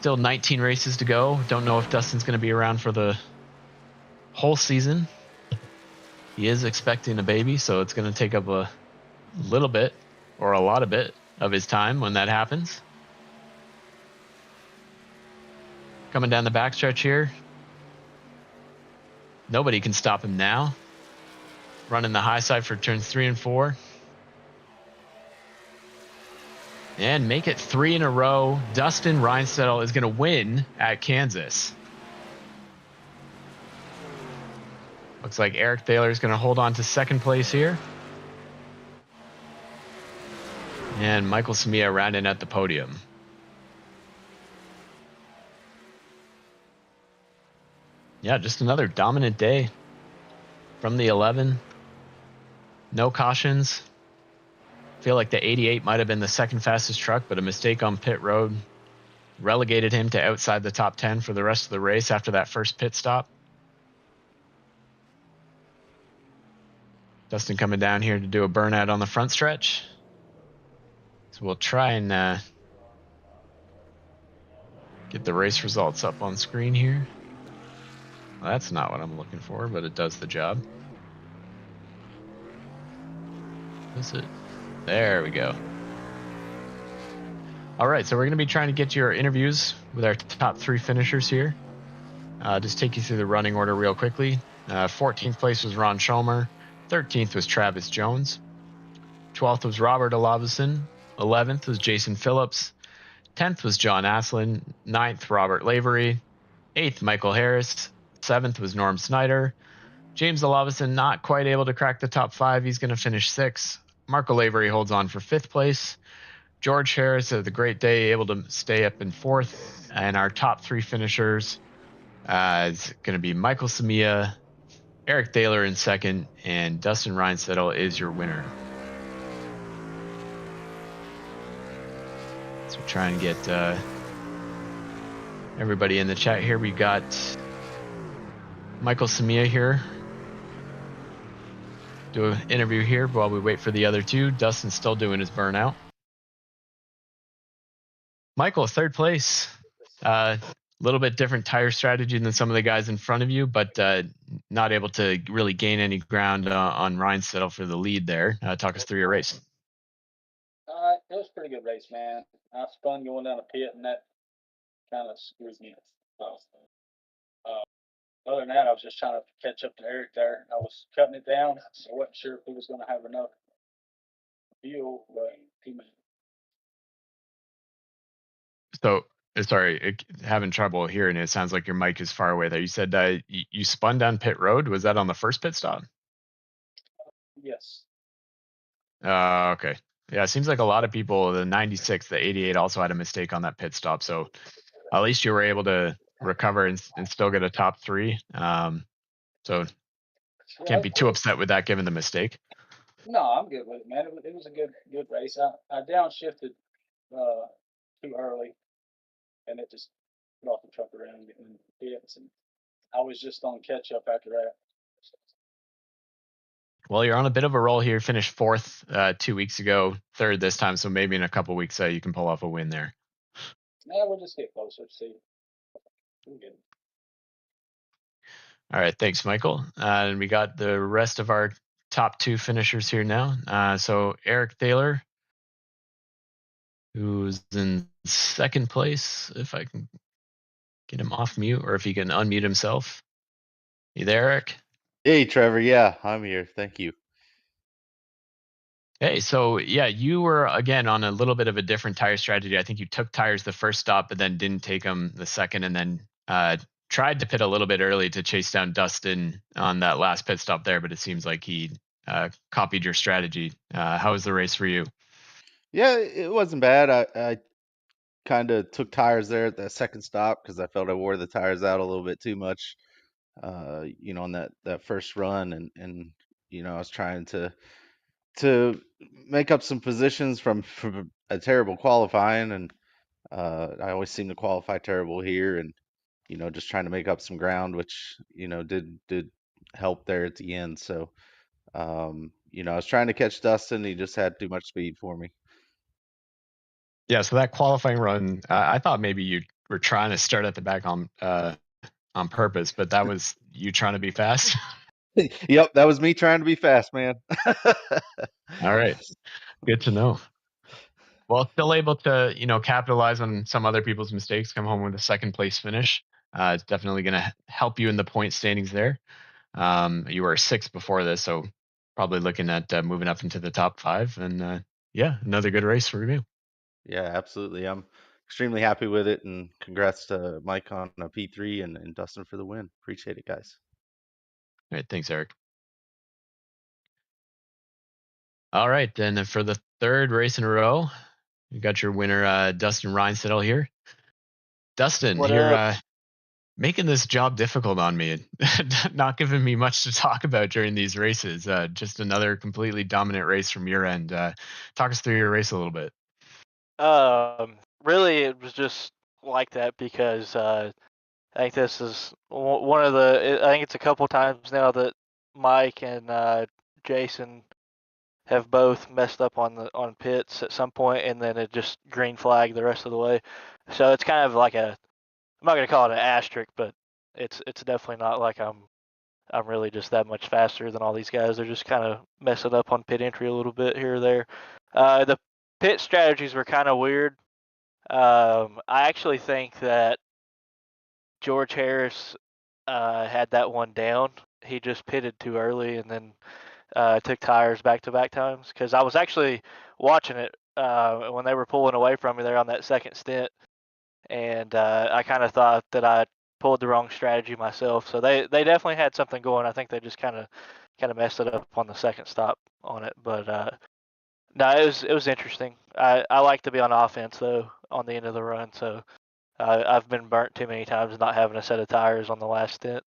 Still 19 races to go. Don't know if Dustin's going to be around for the whole season. He is expecting a baby, so it's going to take up a little bit or a lot of it of his time when that happens. Coming down the backstretch here. Nobody can stop him now. Running the high side for turns 3 and 4. And make it 3 in a row. Dustin Reinsettle is going to win at Kansas. Looks like Eric Thaler is going to hold on to 2nd place here. And Michael Samia rounding at the podium. Yeah, just another dominant day from the 11. No cautions. Feel like the 88 might have been the 2nd fastest truck, but a mistake on pit road relegated him to outside the top 10 for the rest of the race after that first pit stop. Dustin coming down here to do a burnout on the front stretch. So we'll try and get the race results up on screen here. Well, that's not what I'm looking for, but it does the job. Is it? There we go. All right, so we're going to be trying to get your interviews with our top 3 finishers here. Just take you through the running order real quickly. 14th place was Ron Schomer. 13th was Travis Jones. 12th was Robert Olavison. 11th was Jason Phillips. 10th was John Aslin. 9th, Robert Lavery. 8th, Michael Harris. 7th was Norm Snyder. James Olavison not quite able to crack the top 5. He's going to finish 6th. Marco Lavery holds on for 5th place. George Harris had a great day, able to stay up in 4th. And our top 3 finishers is going to be Michael Samia, Eric Thaler in 2nd, and Dustin Reinsettle is your winner. So try and get everybody in the chat here. We got Michael Samia here. Do an interview here while we wait for the other 2. Dustin's still doing his burnout. Michael, 3rd place. Little bit different tire strategy than some of the guys in front of you, but not able to really gain any ground on Reinsettle for the lead there. Talk us through your race. It was a pretty good race, man. I was fun going down a pit, and that kind of screws me. Other than that, I was just trying to catch up to Eric there. I was cutting it down. So I wasn't sure if he was going to have enough fuel, but he was. So, sorry, having trouble hearing it. It sounds like your mic is far away there. You said you spun down pit road. Was that on the first pit stop? Okay. Yeah, it seems like a lot of people, the 96, the 88 also had a mistake on that pit stop. So at least you were able to recover and still get a top three. So Yeah, can't be too upset with that given the mistake. no, I'm good with it, man. It was a good race. I downshifted uh, too early, and it just brought the truck around and getting in pits, and I was just on catch up after that. Well, you're on a bit of a roll here. Finished fourth 2 weeks ago, third this time. So maybe in a couple weeks you can pull off a win there. Yeah, we'll just get closer. See, we're good. All right, thanks, Michael. And we got the rest of our top two finishers here now. So Eric Thaler, who's in second place, if I can get him off mute or if he can unmute himself. You there, Eric? Hey, Trevor. Yeah, I'm here. Thank you. Hey, so yeah, you were again on a little bit of a different tire strategy. I think you took tires the first stop, but then didn't take them the second, and then tried to pit a little bit early to chase down Dustin on that last pit stop there. But it seems like he copied your strategy. How was the race for you? Yeah, it wasn't bad. I kind of took tires there at that second stop because I felt I wore the tires out a little bit too much, on that first run, and I was trying to make up some positions from a terrible qualifying, and I always seem to qualify terrible here, and just trying to make up some ground, which did help there at the end. So I was trying to catch Dustin. He just had too much speed for me. Yeah, so that qualifying run, I thought maybe you were trying to start at the back on purpose, but that was you trying to be fast. Yep, that was me trying to be fast, man. All right, good to know. Well, still able to capitalize on some other people's mistakes, come home with a second place finish. It's definitely going to help you in the point standings there. You were sixth before this, so probably looking at moving up into the top five. And yeah, another good race for you. Yeah, absolutely. I'm extremely happy with it, and congrats to Mike on a P3 and Dustin for the win. Appreciate it, guys. All right, thanks, Eric. All right, then for the third race in a row, you got your winner, Dustin Reinsettle here. Dustin, What you're up? making this job difficult on me and not giving me much to talk about during these races. Just another completely dominant race from your end. Talk us through your race a little bit. Really, it was just like that because I think this is one of the. I think it's a couple times now that Mike and Jason have both messed up on pits at some point, and then it just green flag the rest of the way. So it's kind of like a. I'm not gonna call it an asterisk, but it's definitely not like I'm really just that much faster than all these guys. They're just kind of messing up on pit entry a little bit here or there. The pit strategies were kind of weird. I actually think that George Harris had that one down. He just pitted too early and then took tires back-to-back times. Because I was actually watching it when they were pulling away from me there on that second stint, and I kind of thought that I pulled the wrong strategy myself. So they definitely had something going. I think they just kind of messed it up on the second stop on it. But no, it was interesting. I like to be on offense though on the end of the run. So I've been burnt too many times not having a set of tires on the last stint.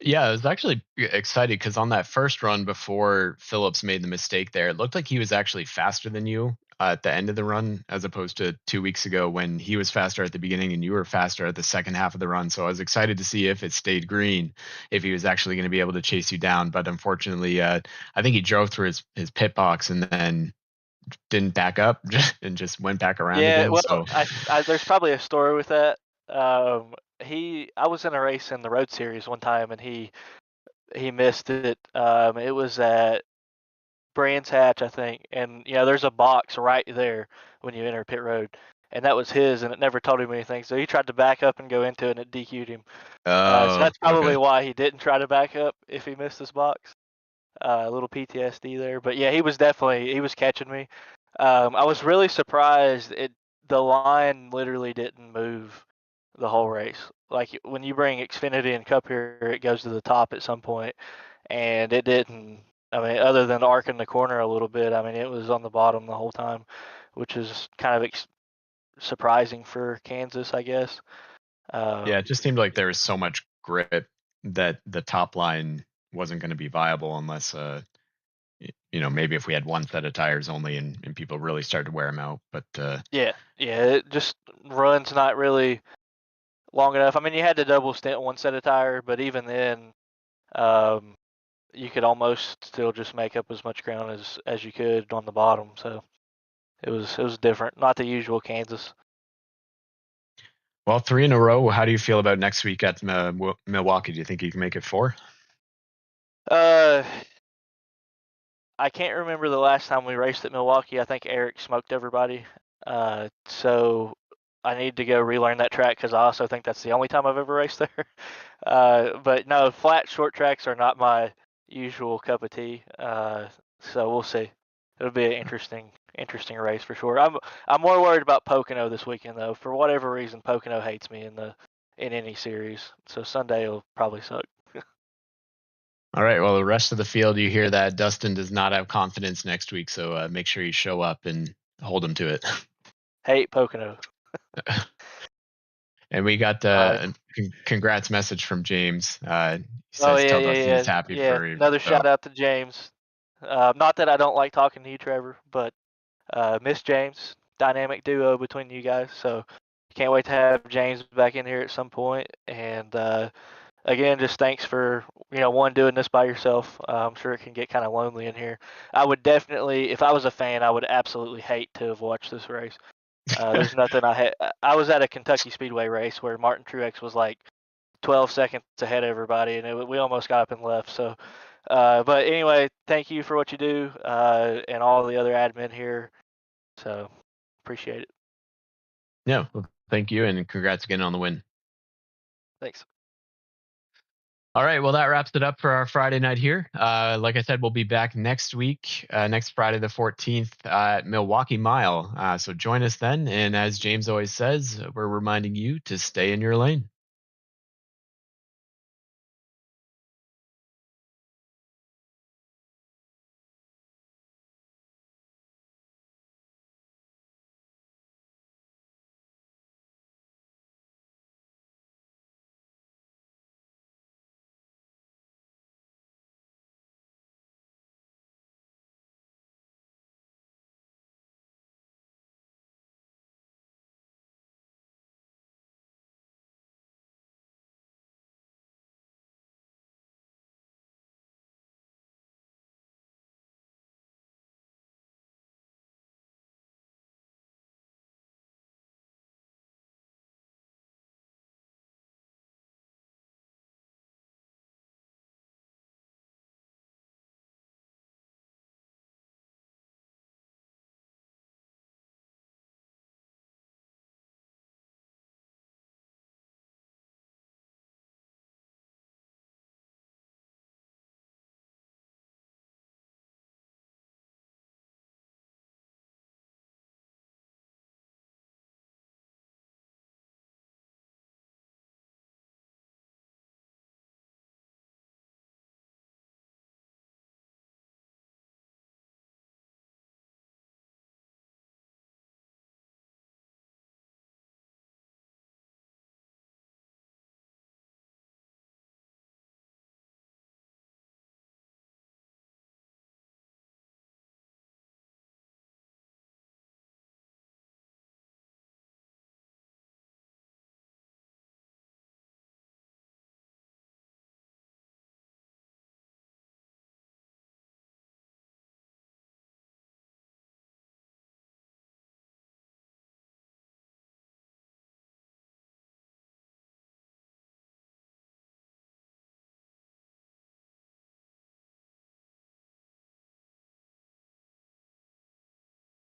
Yeah, I was actually excited because on that first run before Phillips made the mistake there, it looked like he was actually faster than you at the end of the run, as opposed to 2 weeks ago when he was faster at the beginning and you were faster at the second half of the run. So I was excited to see if it stayed green, if he was actually going to be able to chase you down. But unfortunately, I think he drove through his pit box and then didn't back up and just went back around Yeah, again. well, So there's probably a story with that. I was in a race in the Road Series one time, and he missed it. It was at Brands Hatch, I think, and there's a box right there when you enter pit road, and that was his, and it never told him anything. So he tried to back up and go into it, and it DQ'd him. So oh, that's probably okay. why he didn't try to back up if he missed this box. A little PTSD there, but yeah, he was catching me. I was really surprised. The line literally didn't move the whole race. Like when you bring Xfinity and Cup here, it goes to the top at some point, and it didn't. I mean, other than arcing the corner a little bit, I mean, it was on the bottom the whole time, which is kind of surprising for Kansas, I guess. Yeah, it just seemed like there was so much grip that the top line wasn't going to be viable unless, maybe if we had one set of tires only and people really started to wear them out. But yeah, it just runs not really long enough. I mean, you had to double stint one set of tire, but even then, you could almost still just make up as much ground as you could on the bottom. So it was different, not the usual Kansas. well, 3 in a row. How do you feel about next week at Milwaukee? Do you think you can make it 4? I can't remember the last time we raced at Milwaukee. I think Eric smoked everybody. So I need to go relearn that track because I also think that's the only time I've ever raced there. But no, flat short tracks are not my usual cup of tea. So we'll see. It'll be an interesting race for sure. I'm more worried about Pocono this weekend though. For whatever reason, Pocono hates me in any series. So Sunday will probably suck. All right. Well, the rest of the field, you hear that Dustin does not have confidence next week, so make sure you show up and hold him to it. Hate Pocono. And we got a congrats message from James. He says, tell Dustin he's happy for you. Another shout out to James. Not that I don't like talking to you, Trevor, but Miss James, dynamic duo between you guys. So can't wait to have James back in here at some point. And again, just thanks for one, doing this by yourself. I'm sure it can get kind of lonely in here. I would definitely, if I was a fan, I would absolutely hate to have watched this race. There's nothing I had. I was at a Kentucky Speedway race where Martin Truex was like 12 seconds ahead of everybody, and we almost got up and left. So, but anyway, thank you for what you do and all the other admin here. So, appreciate it. Yeah, well, thank you, and congrats again on the win. Thanks. All right, well, that wraps it up for our Friday night here. Like I said, we'll be back next week, next Friday the 14th at Milwaukee Mile. So join us then. And as James always says, we're reminding you to stay in your lane.